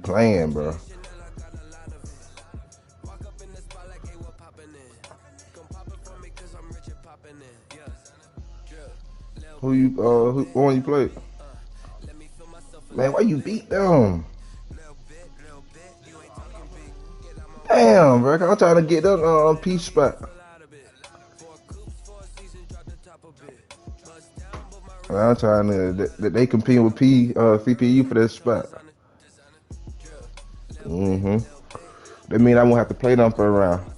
playing, bro. Who one you played? Man, why you beat them? Damn, bro. I'm trying to get that P spot. I'm trying to that they compete with CPU for that spot. That mean I won't have to play them for a round.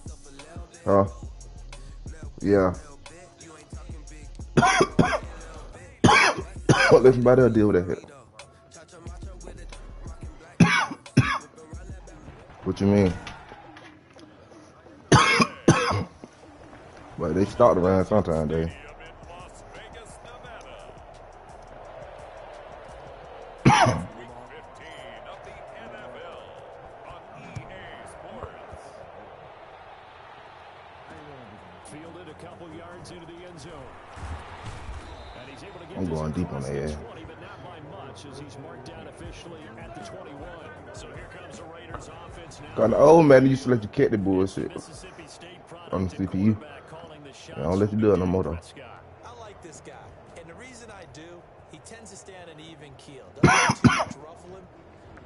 Yeah. Let somebody else deal with that. What you mean? But they start around sometime, they. Fielded a couple yards into the end zone. And he's able to get I'm going deep on that. 20, but not by much as he's marked down officially at the 21. So here comes the Raiders offense now. Got the old man used to let you catch the bullshit on the CPU. I don't let you do it no more though. I like this guy, and the reason I do, he tends to stay on an even keel. Doesn't too much ruffle him.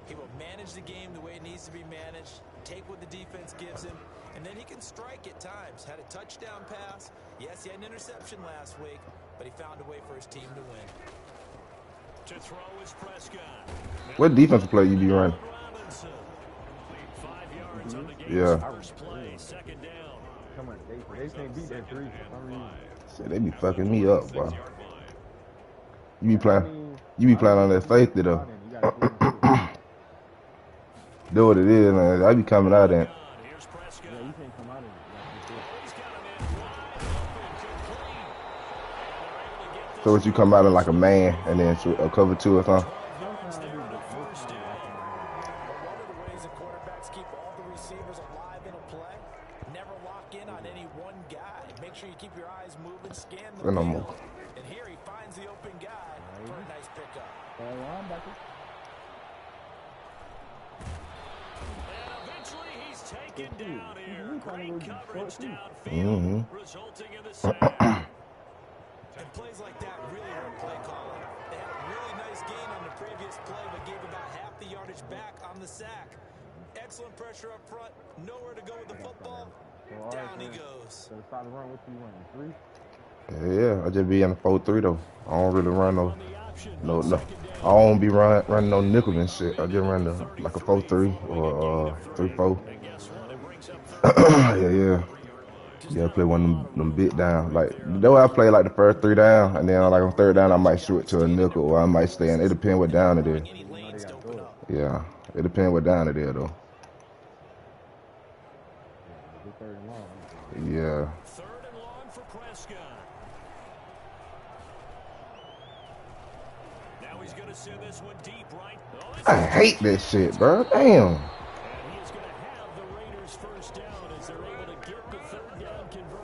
He will manage the game the way it needs to be managed, take what the defense gives him, and then he can strike at times. Had a touchdown pass. Yes, he had an interception last week, but he found a way for his team to win. To throw is Prescott. What defensive play you be running? 5 yards on the game's Yeah. first play, second down. Come on, they can't beat that 3 for some reason. Shit, they be fucking me up, bro. You be playing on that safety though. Do what it is, man. I be coming out in. So what, you come out in like a man and then a cover 2 or something? No more. And here he finds the open guy for a nice pickup. And eventually he's taken down here. Great coverage downfield, resulting in the sack. And plays like that really hurt play calling. They had a really nice gain on the previous play, but gave about half the yardage back on the sack. Excellent pressure up front. Nowhere to go with the football. Down he goes. So start the run, what you running? 3? Yeah, I just be in a 4-3 though. I don't really run no. I don't be running no nickel and shit. I just run like a 4-3 or 3-4. Yeah, I play one of them bit down. Like the way I play like the first 3 down, and then like on 3rd down I might switch to a nickel or I might stay in. It depends what down it is. Yeah, it depends what down it is though. Yeah. I hate this shit, bro. Damn.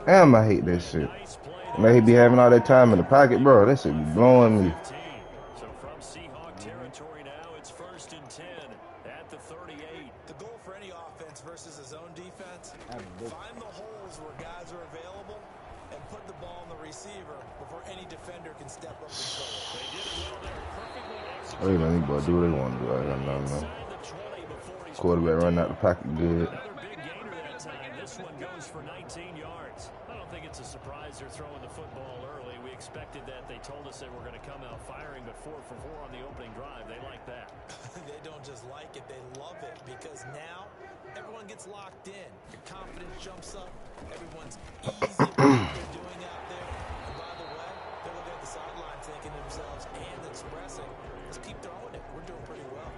Damn, I hate this shit. Man, he be having all that time in the pocket, bro. That shit be blowing me. So from Seahawk territory now, it's 1st and 10 at the 38. The goal for any offense versus his own defense, find the holes where guys are available and put the ball on the receiver before any defender can step up and throw it. They did it well there, perfectly executed. Oh, you know, anybody do what they want to do. I got nothing. Quarterback running out the pocket good. Another big gainer that time. This one goes for 19 yards. I don't think it's a surprise they're throwing the football early. We expected that. They told us they were going to come out firing, but 4 for 4 on the opening drive. They like that. They don't just like it, they love it, because now everyone gets locked in. Your confidence jumps up. Everyone's easy at what they're doing out there. And by the way, they're looking at the sideline thinking to themselves and expressing, let's keep throwing it. We're doing pretty well.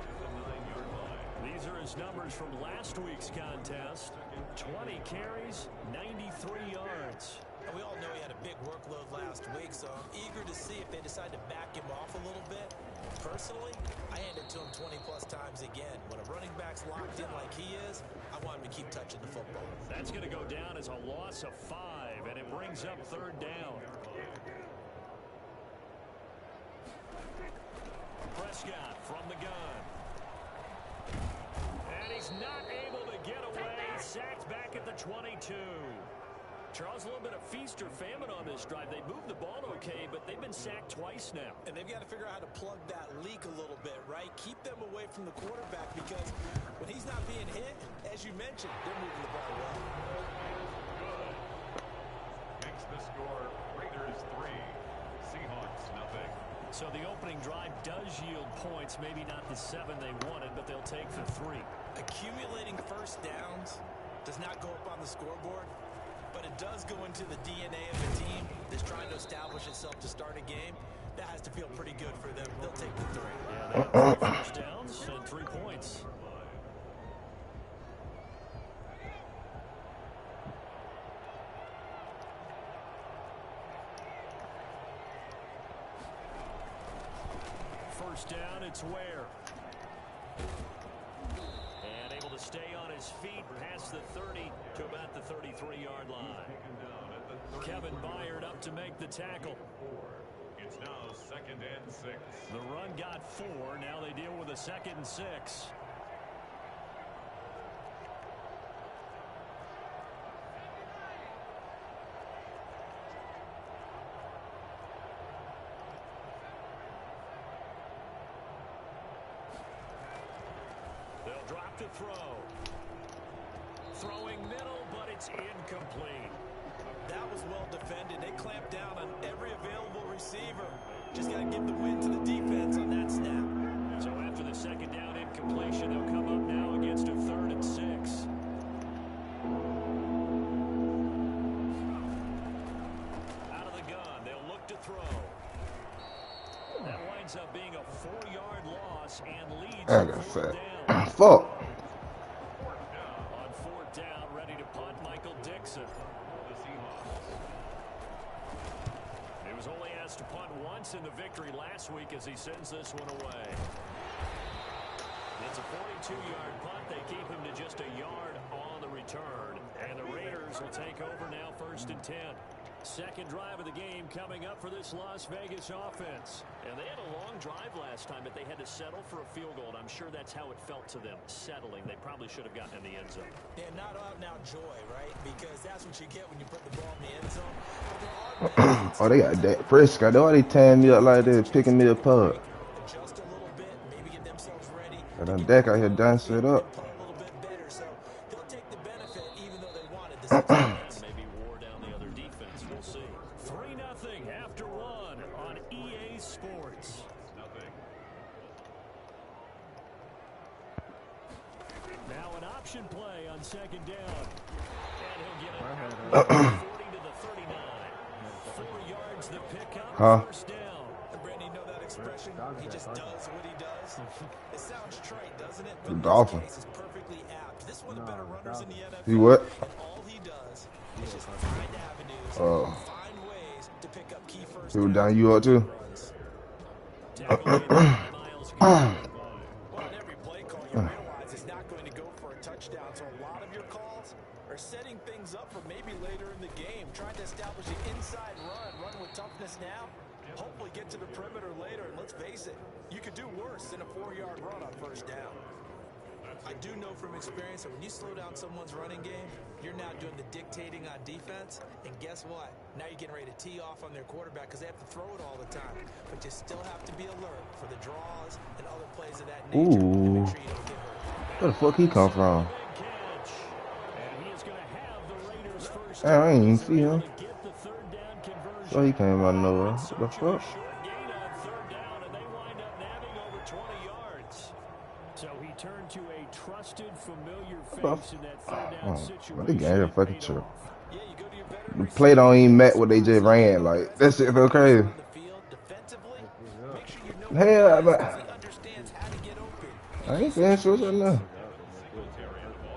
These are his numbers from last week's contest. 20 carries, 93 yards. And we all know he had a big workload last week, so I'm eager to see if they decide to back him off a little bit. Personally, I hand it to him 20-plus times again. When a running back's locked in like he is, I want him to keep touching the football. That's going to go down as a loss of 5, and it brings up 3rd down. Prescott from the gun. 22. Charles, a little bit of feast or famine on this drive. They moved the ball okay, but they've been sacked twice now. And they've got to figure out how to plug that leak a little bit, right? Keep them away from the quarterback because when he's not being hit, as you mentioned, they're moving the ball well. Makes the score Raiders 3, Seahawks nothing. So the opening drive does yield points, maybe not the 7 they wanted, but they'll take the 3. Accumulating first downs does not go up on the scoreboard, but it does go into the DNA of a team that's trying to establish itself to start a game. That has to feel pretty good for them. They'll take the 3. Yeah, they have 3 first downs and 3 points. First down, it's Ware. And able to stay on his feet past the 30 to about the 33-yard line. Kevin Byard up to make the tackle. It's now 2nd and 6. The run got 4. Now they deal with a 2nd and 6. They'll drop to throw. Throwing middle, but it's incomplete. That was well defended. They clamped down on every available receiver. Just got to give the win to the defense on that snap. So after the 2nd down incompletion, they'll come up now against a 3rd and 6. Out of the gun, they'll look to throw. That winds up being a 4-yard loss and leads to 4th down. Fuck. On 4th down, ready to punt, Michael Dixon. He was only asked to punt once in the victory last week as he sends this one away. It's a 42-yard punt. They keep him to just a yard on the return. And the Raiders will take over now 1st and 10. Second drive of the game coming up for this Las Vegas offense. And they had a long drive last time, but they had to settle for a field goal. And I'm sure that's how it felt to them, settling. They probably should have gotten in the end zone. And not out now joy, right? Because that's what you get when you put the ball in the end zone. But there are Oh, they got that Prescott. They already tearing me up like this, picking me apart. adjust a little bit, maybe get themselves ready. And then Dak out here dancing it up. Play a little bit better, so they'll take the benefit even though they wanted this experience. Maybe wore down the other defense. We'll see. 3-0 after 1 on EA Sports. Now an option play on 2nd down. And he'll get it 40 to the 39. 4 yards the pickup, Huh? 1st down. Brandon, you know that expression? He just does what he does. It sounds trite, doesn't it? But The in Dolphin. this case, it's perfectly apt. This one of the better runners in the NFL. He what? And all he does is just find avenues, find ways to pick up key first He was downs. down you up too? Tackle made by Miles Garrett. Well, in every play call, you realize it's not going to go for a touchdown. So a lot of your calls are setting things up for maybe later in the game, trying to establish an inside run with toughness now, hopefully get to the perimeter later. And let's face it, you could do worse than a 4-yard run on 1st down. I do know from experience that when you slow down someone's running game, you're now doing the dictating on defense. And guess what? Now you're getting ready to tee off on their quarterback because they have to throw it all the time. But you still have to be alert for the draws and other plays of that nature. And Ooh. make sure you don't get hurt. Where the fuck he come from? Big catch. And he is going to have the Raiders first Damn, I ain't even see him. to get the 3rd down conversion. So he came out of nowhere. What the fuck? Short gain on 3rd down, and they wind up nabbing over 20 yards. So he turned to a trusted, familiar face in that 3rd down situation. But they got here fucking Paid trip. off. Yeah, you go to your better The play don't even match what they just ran. Like, that shit feel crazy. on the field defensively. Make sure you know Hell, he but understands how to get open. I ain't saying so now.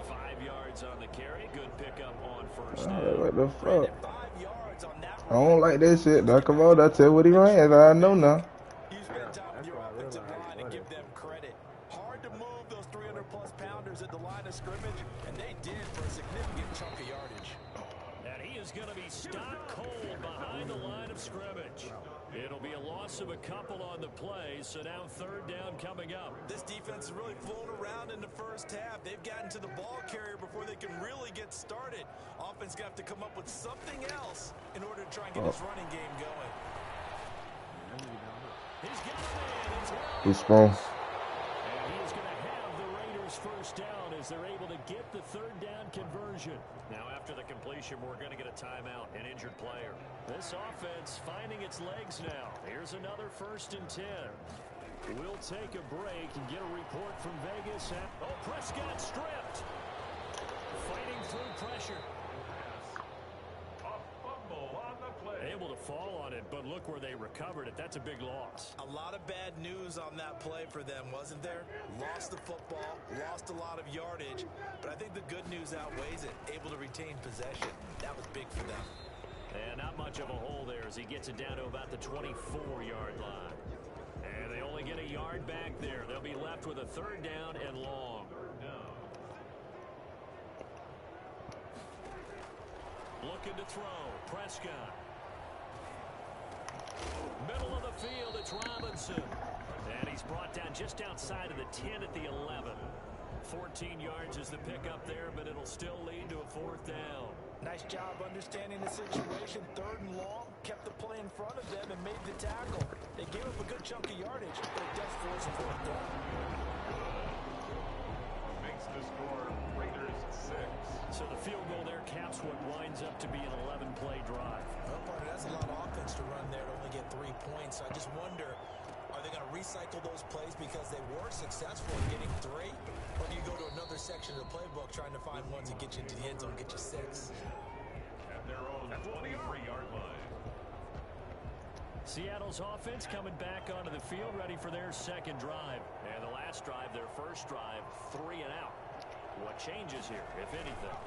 5 yards on the carry. Good pickup on 1st Alright, down. what the fuck? 5 yards on that I don't like that shit. Now come on, I tell what he ran. I know now. You spend time with your offensive line and give them credit. Hard to move those 300-plus pounders at the line of scrimmage, and they did for a significant chunk of yardage. And he is going to be stopped cold behind the line of scrimmage. It'll be a loss of a couple on the play, so now 3rd down coming up. This defense is really flown around in the first half. They've gotten to the ball carrier before they can really get started. Offense going to have to come up with something else in order to try and get his running game going. He's got a man. It's well. He's strong. And he is going to have the Raiders first down as they're able to get the third down conversion. Now after the completion, we're going to get a timeout, an injured player. This offense finding its legs now. Here's another 1st and 10. We'll take a break and get a report from Vegas. Oh, Prescott stripped. Fighting through pressure. A fumble on the play. Able to fall on it, but look where they recovered it. That's a big loss. A lot of bad news on that play for them, wasn't there? Lost the football, lost a lot of yardage, but I think the good news outweighs it. Able to retain possession. That was big for them. And not much of a hole there as he gets it down to about the 24-yard line. And they only get a yard back there. They'll be left with a 3rd down and long. Looking to throw. Prescott. Middle of the field, it's Robinson. And he's brought down just outside of the 10 at the 11. 14 yards is the pickup there, but it'll still lead to a 4th down. Nice job understanding the situation. 3rd and long, kept the play in front of them and made the tackle. They gave up a good chunk of yardage, but it does force a 4th down. Makes the score Raiders 6. So the field goal there caps what winds up to be an 11-play drive. Well, partner, that's a lot of offense to run there to only get 3 points. So I just wonder, are they going to recycle those plays because they were successful in getting 3? Or do you go to another section of the playbook trying to find ones that get you into the end zone, get you 6? At their own 23-yard line. Seattle's offense coming back onto the field, ready for their 2nd drive. And the last drive, their 1st drive, 3 and out. What changes here, if anything?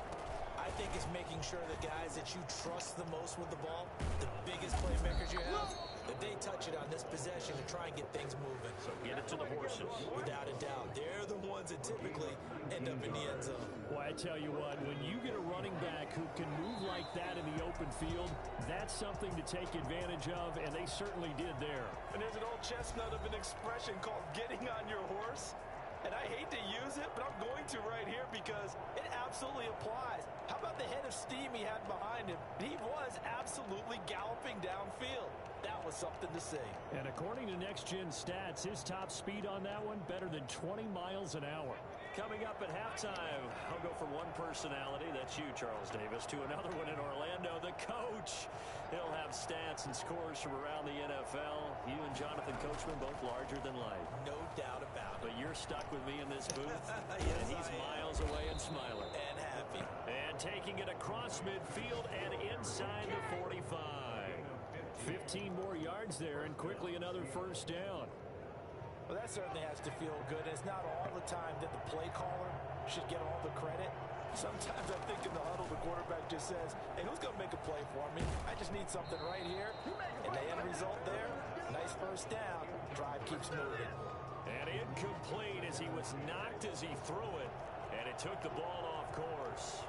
I think it's making sure the guys that you trust the most with the ball, the biggest playmakers you have, that they touch it on this possession to try and get things moving. So get it to the horses. Without a doubt. They're the ones that typically end up in the end zone. Well, I tell you what, when you get a running back who can move like that in the open field, that's something to take advantage of, and they certainly did there. And there's an old chestnut of an expression called getting on your horse. And I hate to use it, but I'm going to right here because it absolutely applies. How about the head of steam he had behind him? He was absolutely galloping downfield. That was something to see. And according to Next Gen Stats, his top speed on that one, better than 20 miles an hour. Coming up at halftime, I'll go from one personality, that's you, Charles Davis, to another one in Orlando, the coach. He'll have stats and scores from around the NFL. You and Jonathan Coachman both larger than life. No doubt about it. But you're stuck with me in this booth, Yes, and he's miles away and smiling. And happy. And taking it across midfield and inside the 45. 15 more yards there, and quickly another 1st down. Well, that certainly has to feel good. It's not all the time that the play caller should get all the credit. Sometimes I think in the huddle, the quarterback just says, hey, who's going to make a play for me? I just need something right here. And the end result there, nice 1st down. Drive keeps moving. And incomplete as he was knocked as he threw it. And it took the ball off course.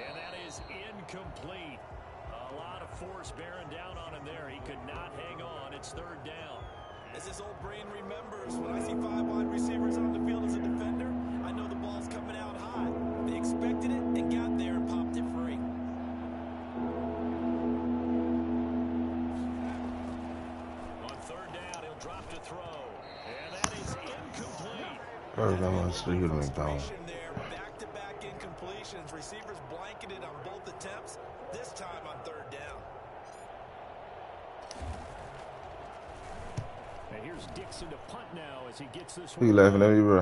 And that is incomplete. A lot of force bearing down on him there. He could not hang on. It's 3rd down. As this old brain remembers, when I see 5 wide receivers on the field as a defender, I know the ball's coming out high. They expected it and got there and popped it free. On 3rd down, he'll drop to throw. And that is incomplete. First, I'm gonna see who they gone. There, back-to-back incompletions. Receivers blanketed on both attempts, this time on 3rd down. And here's Dixon to punt now as he gets this Who you one. laughing at me, bro?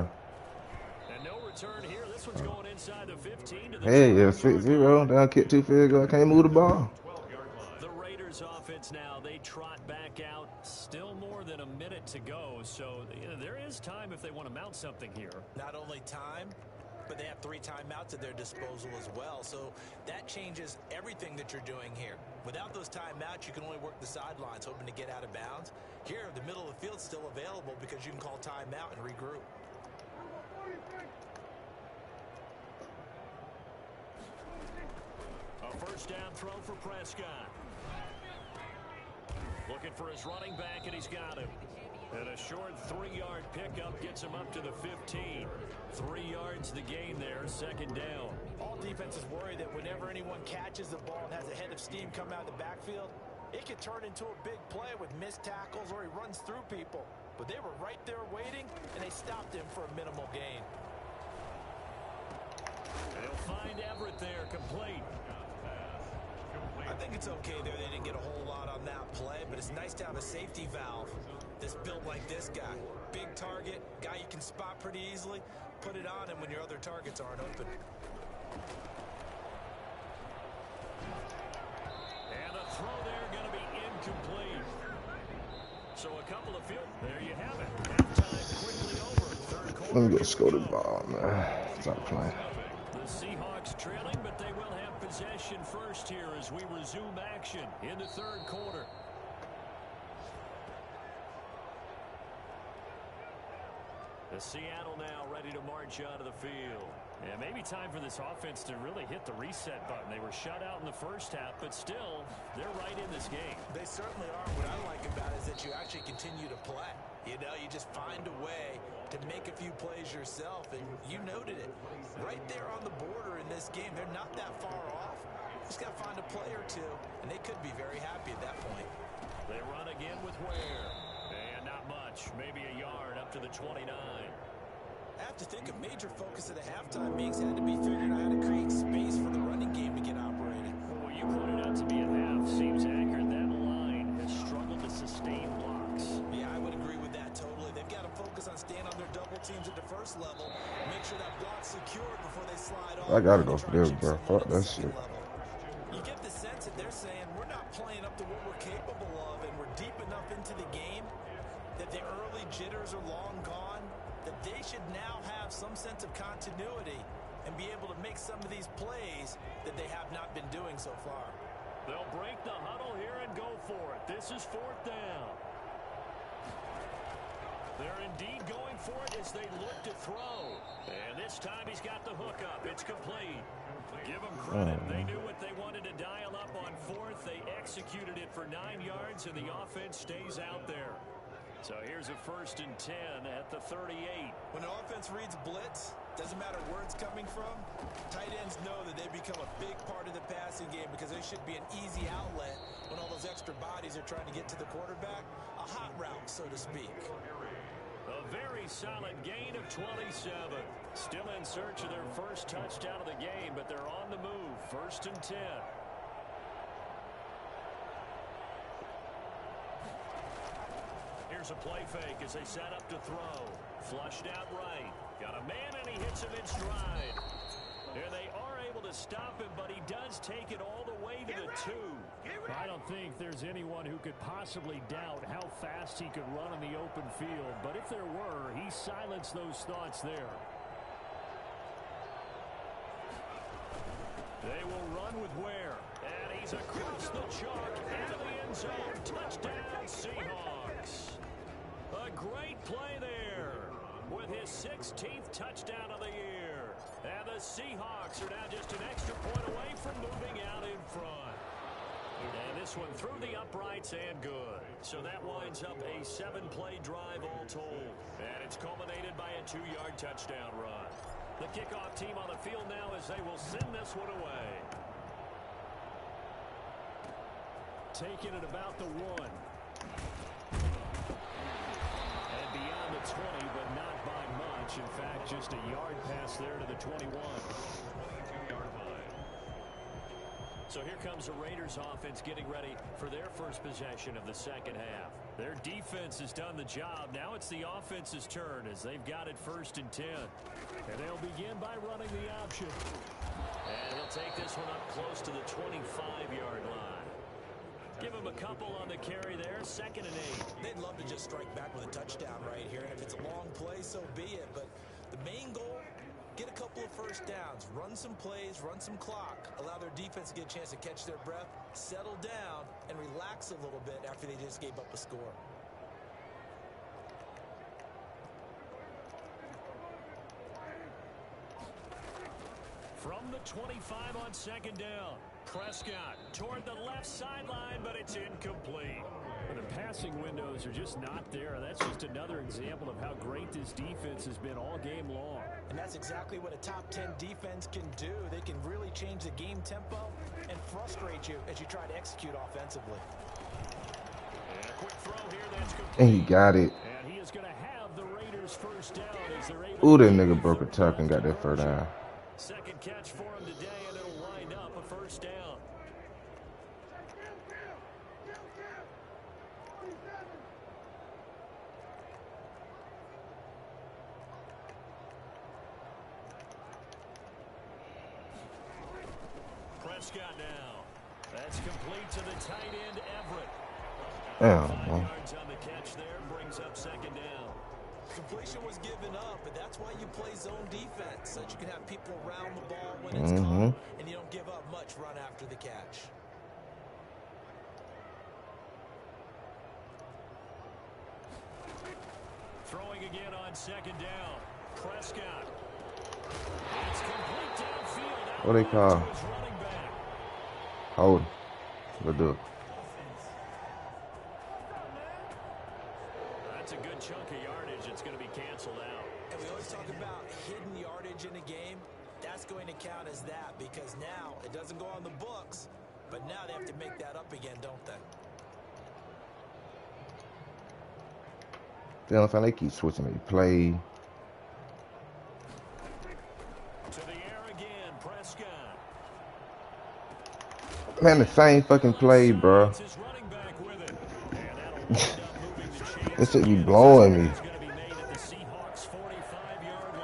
And no return here. This one's going inside the 15 to the Hey, yeah, 12-yard 6-0. Down kick 2 field goal. I can't move the ball. 12-yard line. The Raiders offense now, they trot back out. Still more than a minute to go. So there is time if they want to mount something here. Not only time, but they have 3 timeouts at their disposal as well. So that changes everything that you're doing here. Without those timeouts, you can only work the sidelines, hoping to get out of bounds. Here, the middle of the field's still available because you can call timeout and regroup. A 1st down throw for Prescott. Looking for his running back, and he's got him. And a short 3-yard pickup gets him up to the 15. 3 yards the gain there, second down. All defenses worry that whenever anyone catches the ball and has a head of steam come out of the backfield, it could turn into a big play with missed tackles or he runs through people. But they were right there waiting, and they stopped him for a minimal gain. They'll find Everett there, complete. I think it's okay there. They didn't get a whole lot on that play, but it's nice to have a safety valve that's built like this guy. Big target, guy you can spot pretty easily. Put it on him when your other targets aren't open. And the throw there going to be incomplete. So a couple of field. There you have it. Halftime quickly over. Third quarter. Let me go score the ball, man. Stop playing. The Seahawks trailing, but they will have possession first here as we resume action in the third quarter. The Seattle now ready to march out of the field. Yeah, maybe time for this offense to really hit the reset button. They were shut out in the first half, but still, they're right in this game. They certainly are. What I like about it is that you actually continue to play. You know, you just find a way to make a few plays yourself, and you noted it. Right there on the border in this game, they're not that far off. Just got to find a play or two, and they could be very happy at that point. They run again with Ware. And not much, maybe a yard up to the 29. I have to think a major focus of the halftime meetings had to be figuring out how to create space for the running game to get operating. Well, you pointed out to me at half. Seems accurate. That line has struggled to sustain blocks. Yeah, I would agree with that totally. They've got to focus on staying on their double teams at the first level. Make sure that block's secured before they slide off. I gotta go for this, bro. Fuck that shit. You get the sense that they're saying we're not playing up to what we're capable of, and we're deep enough into the game that the early jitters are long gone, that they should now have some sense of continuity and be able to make some of these plays that they have not been doing so far. They'll break the huddle here and go for it. This is fourth down. They're indeed going for it as they look to throw. And this time he's got the hook up. It's complete. Give them credit. They knew what they wanted to dial up on fourth. They executed it for 9 yards, and the offense stays out there. So here's a 1st and 10 at the 38. When the offense reads blitz, doesn't matter where it's coming from, tight ends know that they become a big part of the passing game because they should be an easy outlet when all those extra bodies are trying to get to the quarterback. A hot route, so to speak. A very solid gain of 27. Still in search of their first touchdown of the game, but they're on the move. 1st and 10. Here's a play fake as they set up to throw. Flushed out right. Got a man, and he hits him in stride. And they are able to stop him, but he does take it all the way to the 2. I don't think there's anyone who could possibly doubt how fast he could run in the open field. But if there were, he silenced those thoughts there. They will run with Ware. And he's across the chalk into the end zone. Touchdown, Seahawks. A great play there with his 16th touchdown of the year. And the Seahawks are now just an extra point away from moving out in front. And this one through the uprights and good. So that winds up a 7-play drive all told. And it's culminated by a 2-yard touchdown run. The kickoff team on the field now as they will send this one away. Taking it about the 1. And beyond the 20, but not by much. In fact, just a yard pass there to the 21. So here comes the Raiders offense getting ready for their first possession of the second half. Their defense has done the job. Now it's the offense's turn as they've got it 1st and 10. And they'll begin by running the option. And he'll take this one up close to the 25-yard line. Give him a couple on the carry there. 2nd and 8. They'd love to just strike back with a touchdown right here. And if it's a long play, so be it. But the main goal, get a couple of first downs, run some plays, run some clock, allow their defense to get a chance to catch their breath, settle down, and relax a little bit after they just gave up a score. From the 25 on 2nd down, Prescott toward the left sideline, but it's incomplete. The passing windows are just not there. That's just another example of how great this defense has been all game long. And that's exactly what a top 10 defense can do. They can really change the game tempo and frustrate you as you try to execute offensively. And a quick throw here, that's complete. And he got it. And he is going to have the Raiders first down as they're able Ooh, to that get nigga a broke a third tackle and got that conversion. first down. Second catch for him today, and it'll wind up a first down. Prescott now. That's complete to the tight end, Everett. Damn, 5 man. yards on the catch there, brings up second down. Completion was given up, but that's why you play zone defense, so that you can have people around the ball when it's caught, and you don't give up much run after the catch. Throwing again on second down. Prescott. It's complete downfield. What they call? To his running back. Hold. Go do it. That's a good chunk of yardage. It's going to be canceled out. And we always talk about hidden yardage in a game. That's going to count as that because now it doesn't go on the books, but now they have to make that up again, don't they? Damn, fam, they keep switching their play. To the air again, Prescott. Man, the same fucking play, bro. It's his running back with it. And that'll wind up moving the chains. This shit be blowing me. It's going to be made at the Seahawks' 45-yard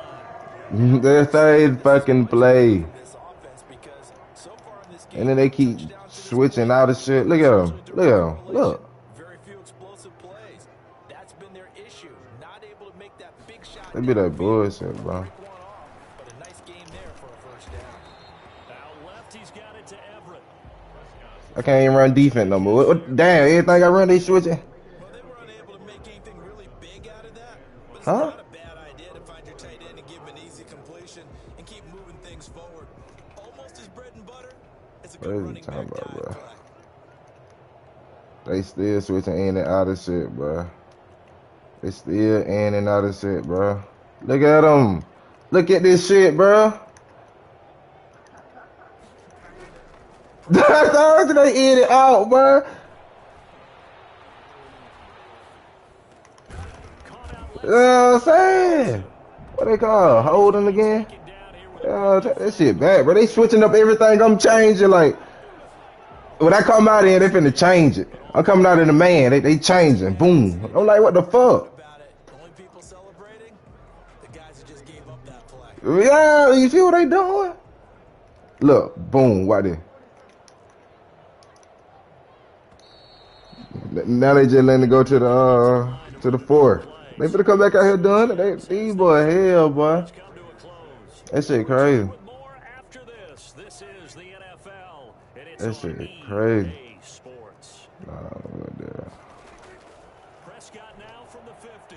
line. The same fucking play. This offense because so far in this game, And then they keep switching out of shit. Look at him. Look at him. Look. very few explosive plays. That's been their issue. Not able to make that big shot. They be that bullshit, bro. Break one off, but a nice game there for a first down. Out left, he's got it to Everett. I can't even run defense no more. Damn, everything I run, they switching. Well, they were unable to make anything really big out of that, but it's Huh? not a bad idea to find your tight end and give him an easy completion and keep moving things forward. Almost his bread and butter. It's a What good are you running talking back about, dive bro? play. They still switching in and out of shit, bro. They still in and out of shit, bro. Look at them. Look at this shit, bro. That's how they in it out, bro. You know what I'm saying? What they call? Holding again? Take that shit back, bro. They switching up everything. I'm changing, like. When I come out here, they finna change it. I'm coming out in the man. They changing. Boom. I'm like, what the fuck? About it, the only people celebrating, the guys who just gave up that play. Yeah, you see what they doing? Look, boom, right there. Now they just letting it go to the 4. They finna come back out here doing it. These boy hell, boy. That shit crazy. With more after this. This is the NFL. And it's That on shit crazy. EA Sports. Nah, what the- Prescott now from the 50.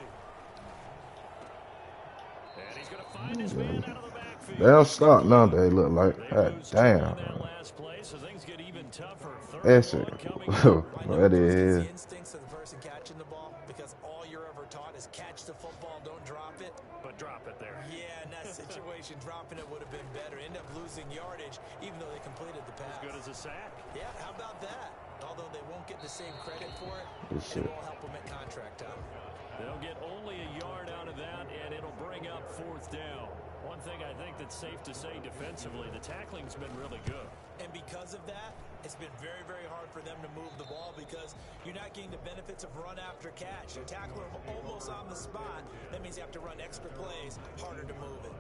And he's going to find his man out of the backfield. They don't stop now, they look like. God damn. That last play, so things get even tougher. That shit. That is. The instincts of the person catching the ball because all you're ever taught is catch the football, don't drop it. But drop it there. Yeah, in that situation, dropping it would have been better. End up losing yardage, even though they completed the pass. As good as a sack. Yeah, how about that? Although they won't get the same credit for it, Good shit. it will help them at contract time. They'll get only a yard out of that, and it'll bring up fourth down. One thing I think that's safe to say defensively, the tackling's been really good. And because of that, it's been very, very hard for them to move the ball because you're not getting the benefits of run after catch. You tackle them almost on the spot. That means you have to run extra plays, harder to move it.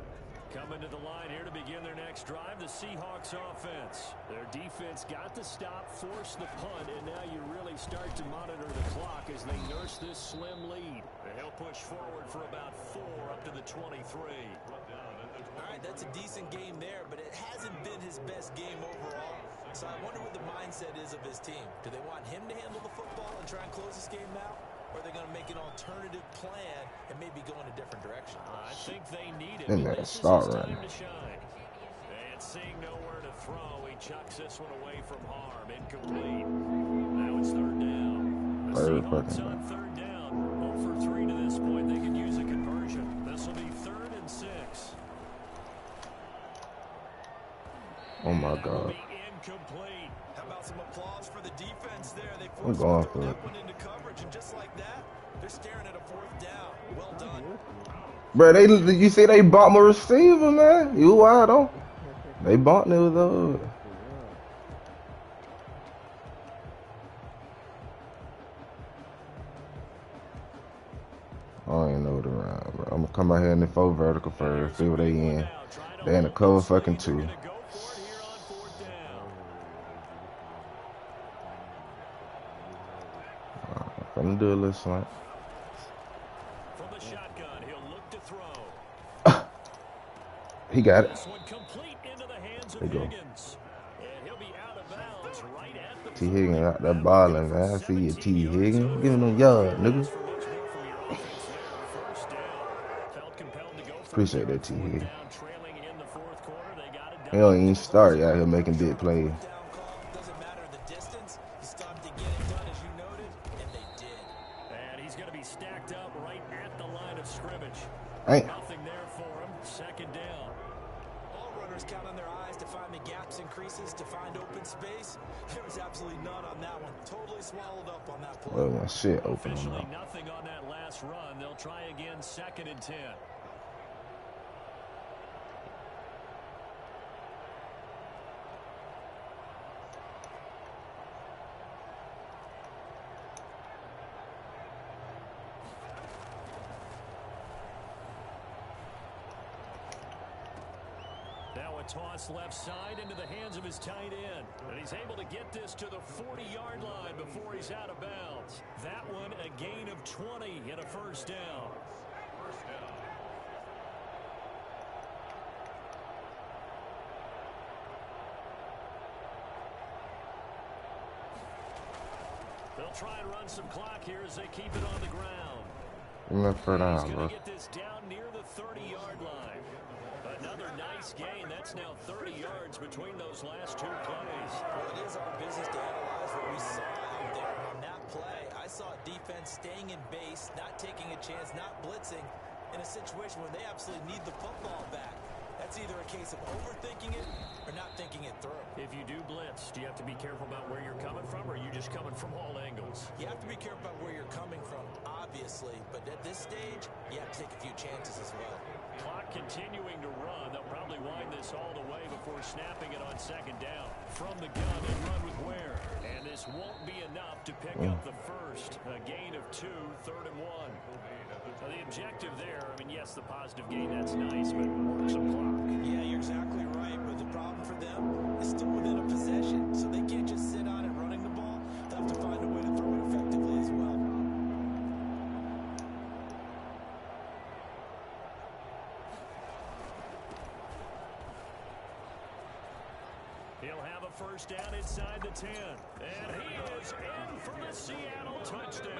Coming to the line here to begin their next drive, the Seahawks offense. Their defense got the stop, forced the punt, and now you really start to monitor the clock as they nurse this slim lead. And he'll push forward for about 4 up to the 23. All right, that's a decent game there, but it hasn't been his best game overall. So I wonder what the mindset is of his team. Do they want him to handle the football and try and close this game out? Or are they going to make an alternative plan and maybe go in a different direction? I think they need it. Then but they this is start his running. time to shine. And seeing nowhere to throw, he chucks this one away from harm. Incomplete. Now it's third down. The third Seahawks fucking on third down. 0 for 3 to this point. They could use a conversion. This will be 3rd and 6. Oh my That will God. be incomplete. How about some applause for the defense there? They I'm forced going him to throw for it. that one into coverage, and just like that, they're staring at a 4th down. Well done. Bro, you see they bought my receiver, man. You wide on. They bought me with those. I don't even know what around, bro. I'm gonna come out here in the 4 vertical first, see what they in. They in the cover fucking 2. Gonna go for it here on 4th down. I'm gonna do a little slant. From the shotgun, he'll look to throw. He got it. This one complete into the hands of There you go. Higgins. And he'll be out of bounds right at the T. Higgins out there balling, man. I see you, T. Higgins. Give him them yards, nigga. Appreciate that, T. Higgins. He don't even start out here making big plays. Doesn't matter the distance. He stopped to get it done, as you noted, and they did. And he's going to be stacked up right at the line of scrimmage. Ain't. Nothing there for him. 2nd down. All runners count on their eyes to find the gaps and creases, to find open space. There was absolutely none on that one. Totally swallowed up on that play. Well, my shit open Officially now. nothing on that last run. They'll try again 2nd and 10. Now a toss left side into the hands of his tight end. And he's able to get this to the 40-yard line before he's out of bounds. That one a gain of 20 and a 1st down. They'll try and run some clock here as they keep it on the ground. Left for He's down, going bro. to get this down near the 30-yard line. Another nice gain. That's now 30 yards between those last 2 plays. Well, it is our business to analyze what we saw out there. On that play, I saw defense staying in base, not taking a chance, not blitzing, in a situation where they absolutely need the football back. That's either a case of overthinking it or not thinking it through. If you do blitz, do you have to be careful about where you're coming from, or are you just coming from all angles? You have to be careful about where you're coming from, obviously, but at this stage, you have to take a few chances as well. Clock continuing to run. They'll probably wind this all the way before snapping it on 2nd down. From the gun, they run with Ware. And this won't be enough to pick up the first. A gain of 2, 3rd and 1. Now, the objective there, I mean, yes, the positive gain, that's nice, but work some clock. Yeah, you're exactly right, but the problem for them is still within a possession, so they can't just sit on it running the ball. They'll have to find a way to throw it effectively as well. He'll have a 1st down inside the 10. And he is in for the Seattle touchdown.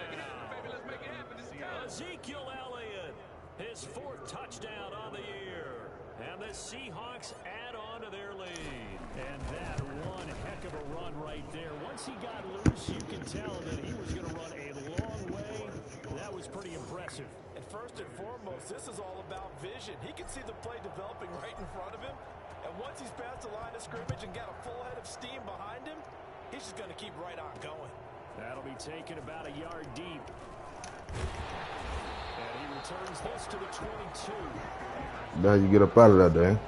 Ezekiel Elliott, his 4th touchdown on the year. And the Seahawks add on to their lead. And that one heck of a run right there. Once he got loose, you can tell that he was going to run a long way. That was pretty impressive. And first and foremost, this is all about vision. He can see the play developing right in front of him. And once he's past the line of scrimmage and got a full head of steam behind him, he's just going to keep right on going. That'll be taken about a yard deep. And he returns this to the 22. Now you get up out of that, Dan.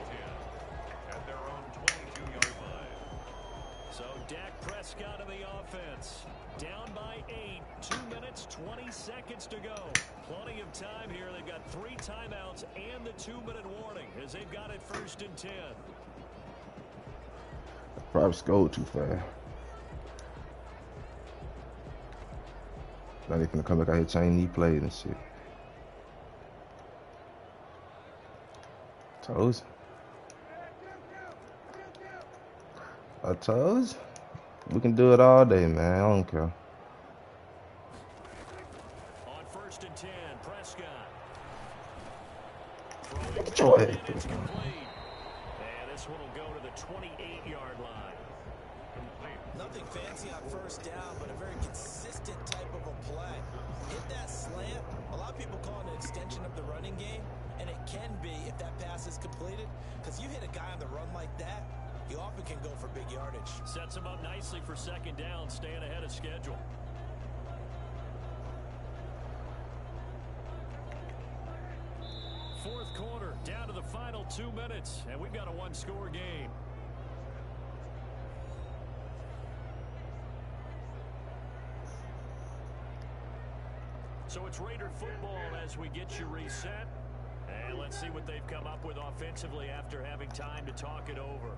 At their own 22-yard line. So Dak Prescott in the offense. Down by 8. 2 minutes, 20 seconds to go. Plenty of time here. They've got 3 timeouts and the 2-minute warning as they've got it 1st and 10. Probably scored too fast. Now they finna come back out here Chinese plays and shit. Toes. I toes. We can do it all day, man. I don't care. On 1st and 10, Prescott. Get your head. And it's complete. And this one will go to the 28-yard line. Nothing fancy on 1st down, but a very consistent type of a He often can go for big yardage. Sets him up nicely for second down, staying ahead of schedule. Fourth quarter, down to the final 2 minutes, and we've got a one-score game. So it's Raider football as we get you reset. And let's see what they've come up with offensively after having time to talk it over.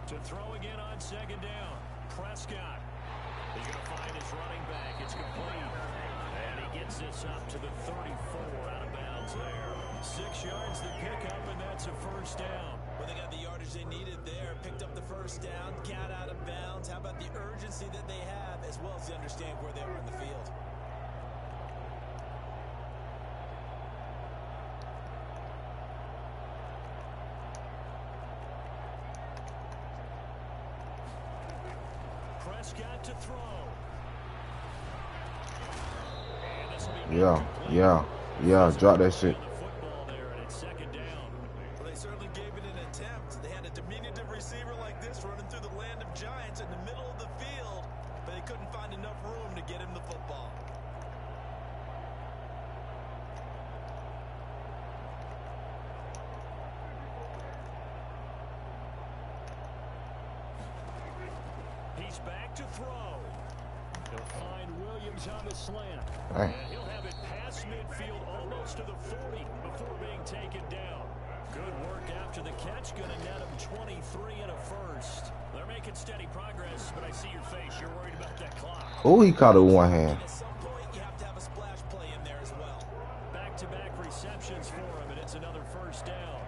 To throw again on second down. Prescott. He's going to find his running back. It's complete. And he gets this up to the 34 out of bounds there. 6 yards to pick up, and that's a first down. Well, they got the yardage they needed there. Picked up the first down, got out of bounds. How about the urgency that they have, as well as they understand where they are in the field? Prescott to throw. Yeah. Drop that shit. Well, they certainly gave it an attempt. They had a diminutive receiver like this running through the land of giants in the middle of the field, but they couldn't find enough room to get him the football. He's back to throw. He'll find Williams on the slant. Hey. And he'll have it past midfield almost to the 40 before being taken down. Good work after the catch. Going to net him 23 and a first. They're making steady progress, but I see your face. You're worried about that clock. Oh, he caught it with one hand. At some point, you have to have a splash play in there as well. Back-to-back receptions for him, and it's another first down.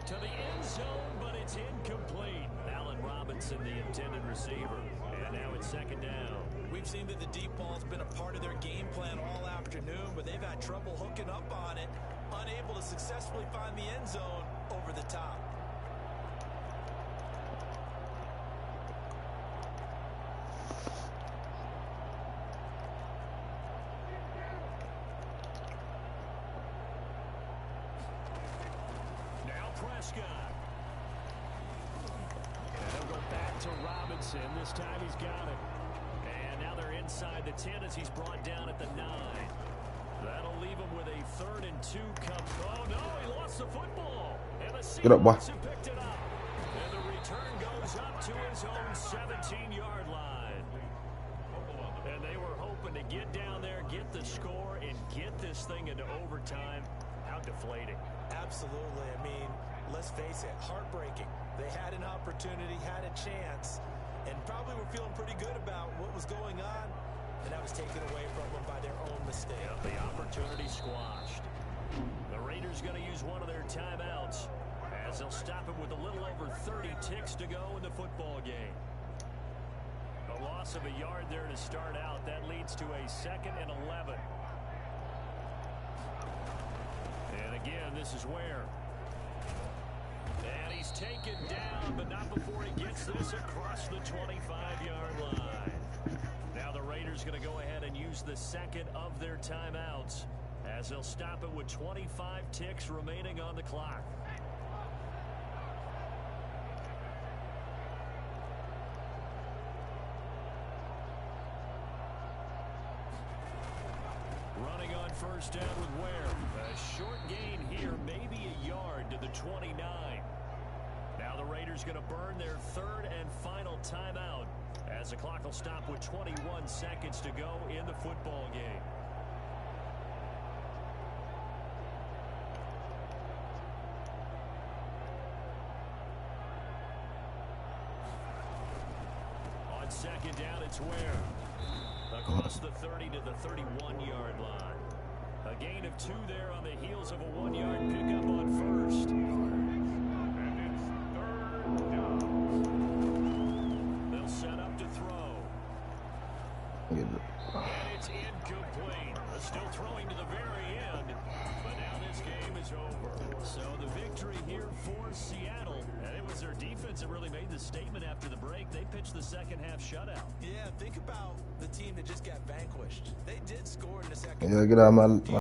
To the end zone, but it's incomplete. Allen Robinson, the intended receiver. And now it's second down. We've seen that the deep ball's been a part of their game plan all afternoon, but they've had trouble hooking up on it, unable to successfully find the end zone over the top. Now Prescott. And they'll go back to Robinson. This time he's got it. And now they're inside the 10 as he's brought down at the 9. That'll leave him with a 3rd and 2 come. Oh, no, he lost the football. And the Get up, boy. Seahawks have picked it up. And the return goes up to his own 17-yard line. And they were hoping to get down there, get the score, and get this thing into overtime. How deflating. Absolutely. I mean, let's face it, heartbreaking. They had an opportunity, had a chance, and probably were feeling pretty good about what was going on, and that was taken away from them by their own mistake. Yep, the opportunity squashed. The Raiders going to use one of their timeouts as they'll stop it with a little over 30 ticks to go in the football game. A loss of a yard there to start out. That leads to a 2nd and 11. And again, this is where. And he's taken down, but not before he gets this across the 25-yard line. Now the Raiders going to go ahead and use the 2nd of their timeouts as they'll stop it with 25 ticks remaining on the clock. Running on first down with Ware. A short gain here, maybe a yard to the 29. Now the Raiders going to burn their 3rd and final timeout as the clock will stop with 21 seconds to go in the football game. On second down, it's Ware. Across the 30 to the 31-yard line. A gain of 2 there on the heels of a 1-yard pickup on first. And it's 3rd down. They'll set up to throw. And it's incomplete. Still throwing to the very end. But now this game is over. So the victory here for Seattle. And it was their defense. defense that really made the statement after the break. They pitched the second half shutout. Yeah, think about the team that just got vanquished. They did score in the second. Yeah, get out of my